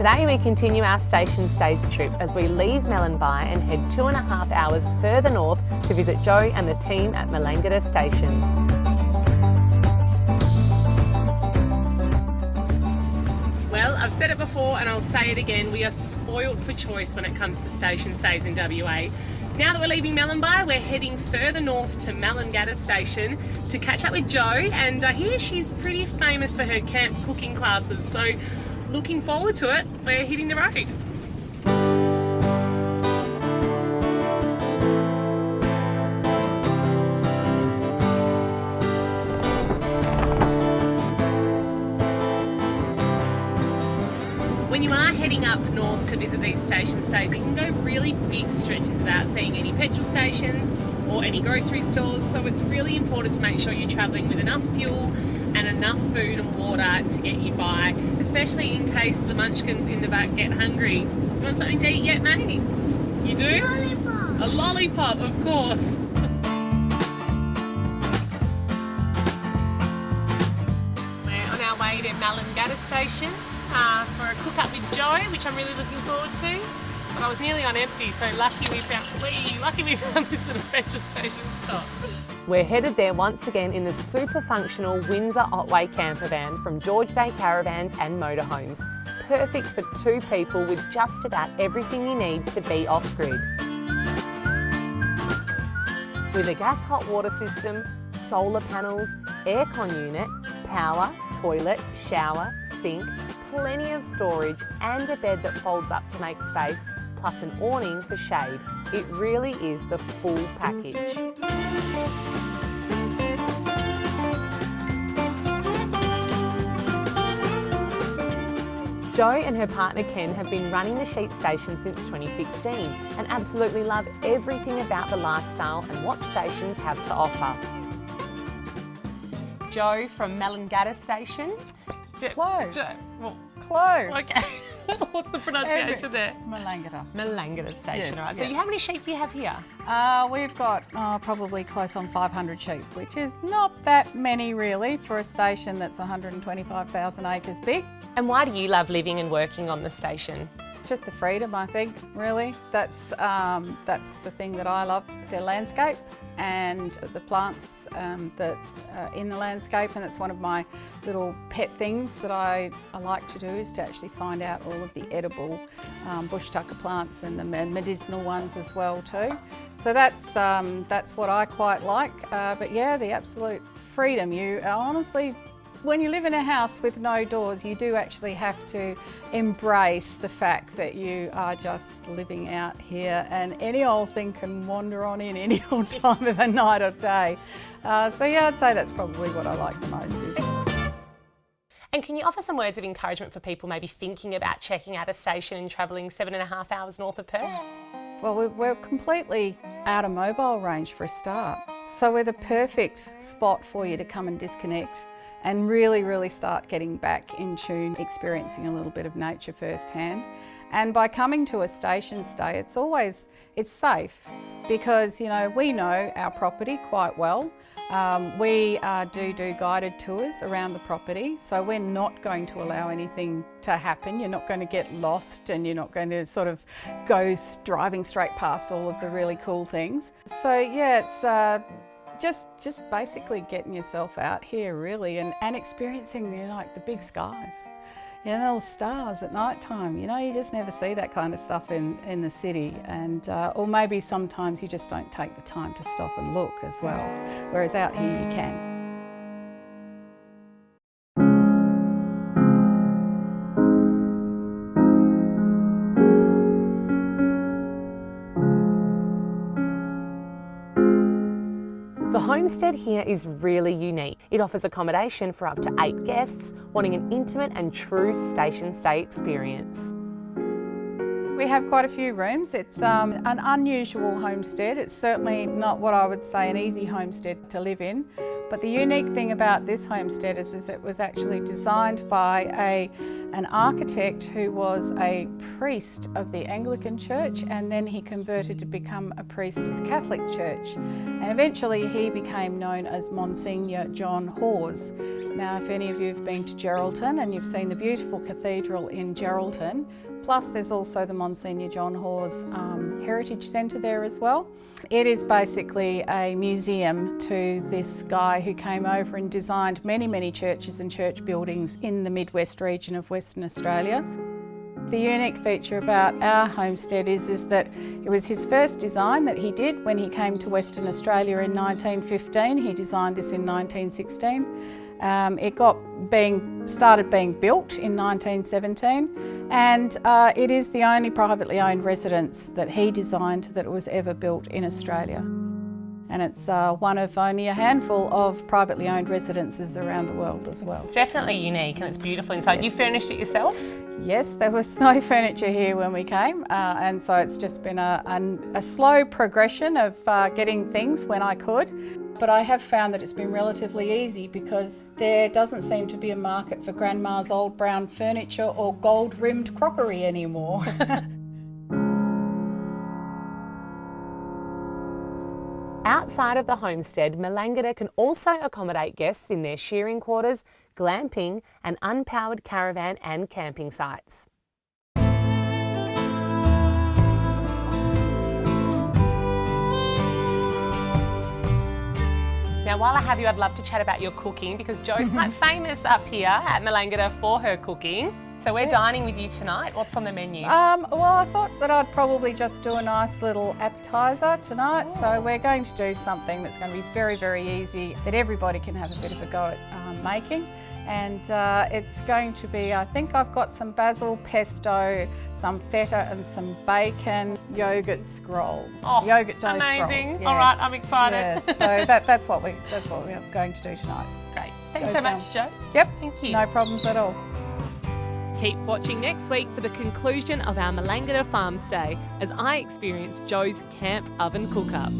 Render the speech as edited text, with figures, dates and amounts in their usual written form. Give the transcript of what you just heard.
Today we continue our station stays trip as we leave Melangata and head 2.5 hours further north to visit Jo and the team at Melangata Station. Well, I've said it before and I'll say it again, we are spoiled for choice when it comes to station stays in WA. Now that we're leaving Melangata, we're heading further north to Melangata Station to catch up with Jo, and I hear she's pretty famous for her camp cooking classes, so looking forward to it. We're hitting the road. When you are heading up north to visit these station stays, you can go really big stretches without seeing any petrol stations or any grocery stores, so it's really important to make sure you're travelling with enough fuel and enough food and water to get you by, especially in case the munchkins in the back get hungry. You want something to eat yet, mate? You do? Lollipop. A lollipop, of course. We're on our way to Melangata Station for a cook up with Jo, which I'm really looking forward to. But I was nearly on empty, so lucky we found this little petrol station stop. We're headed there once again in the super functional Windsor Otway camper van from George Day Caravans and Motorhomes. Perfect for 2 people with just about everything you need to be off-grid. With a gas hot water system, solar panels, aircon unit, power, toilet, shower, sink, plenty of storage and a bed that folds up to make space, plus an awning for shade. It really is the full package. Jo and her partner Ken have been running the sheep station since 2016 and absolutely love everything about the lifestyle and what stations have to offer. Jo from Melangata Station. Close. Well, Close. okay. What's the pronunciation there? Melangata. Melangata Station, Yes, right. So yeah. how many sheep do you have here? We've got probably close on 500 sheep, which is not that many really for a station that's 125,000 acres big. And why do you love living and working on the station? Just the freedom, I think, really. That's the thing that I love. The landscape and the plants that are in the landscape, and it's one of my little pet things that I like to do, is to actually find out all of the edible bush tucker plants and the medicinal ones as well too. So that's what I quite like. But yeah, the absolute freedom. You honestly, when you live in a house with no doors, you do actually have to embrace the fact that you are just living out here and any old thing can wander on in any old time of the night or day. So yeah, I'd say that's probably what I like the most. And can you offer some words of encouragement for people maybe thinking about checking out a station and travelling 7.5 hours north of Perth? Well, we're completely out of mobile range for a start. So we're the perfect spot for you to come and disconnect and really start getting back in tune, experiencing a little bit of nature firsthand. And by coming to a station stay, it's safe because, you know, we know our property quite well. We do guided tours around the property, so we're not going to allow anything to happen. You're not going to get lost and you're not going to sort of go driving straight past all of the really cool things. So yeah, it's just basically getting yourself out here really and experiencing, you know, like the big skies. You know, the stars at night time, you know, you just never see that kind of stuff in the city, and or maybe sometimes you just don't take the time to stop and look as well, whereas out here you can. The homestead here is really unique. It offers accommodation for up to 8 guests wanting an intimate and true station stay experience. We have quite a few rooms. It's an unusual homestead. It's certainly not what I would say an easy homestead to live in. But the unique thing about this homestead is it was actually designed by an architect who was a priest of the Anglican Church, and then he converted to become a priest of the Catholic Church. And eventually he became known as Monsignor John Hawes. Now, if any of you have been to Geraldton and you've seen the beautiful cathedral in Geraldton, plus there's also the Monsignor John Hawes Heritage Centre there as well. It is basically a museum to this guy who came over and designed many, many churches and church buildings in the Midwest region of Western Australia. The unique feature about our homestead is that it was his first design that he did when he came to Western Australia in 1915. He designed this in 1916. It started being built in 1917, and it is the only privately owned residence that he designed that was ever built in Australia. And it's one of only a handful of privately owned residences around the world as well. It's definitely unique and it's beautiful inside. Yes. You furnished it yourself? Yes, there was no furniture here when we came, and so it's just been a slow progression of getting things when I could. But I have found that it's been relatively easy because there doesn't seem to be a market for grandma's old brown furniture or gold-rimmed crockery anymore. Outside of the homestead, Melangata can also accommodate guests in their shearing quarters, glamping and unpowered caravan and camping sites. Now, while I have you, I'd love to chat about your cooking because Jo's quite famous up here at Melangata for her cooking. So we're dining with you tonight. What's on the menu? Well, I thought that I'd probably just do a nice little appetiser tonight. Oh. So we're going to do something that's going to be very, very easy that everybody can have a bit of a go at making. And it's going to be, I think I've got some basil pesto, some feta and some bacon, yogurt scrolls, yogurt dough scrolls. Amazing! Yeah. All right, I'm excited. Yeah, so that's what we're going to do tonight. Great. Thanks so much, Jo. Yep. Thank you. No problems at all. Keep watching next week for the conclusion of our Melangata farm stay as I experience Jo's camp oven cook-up.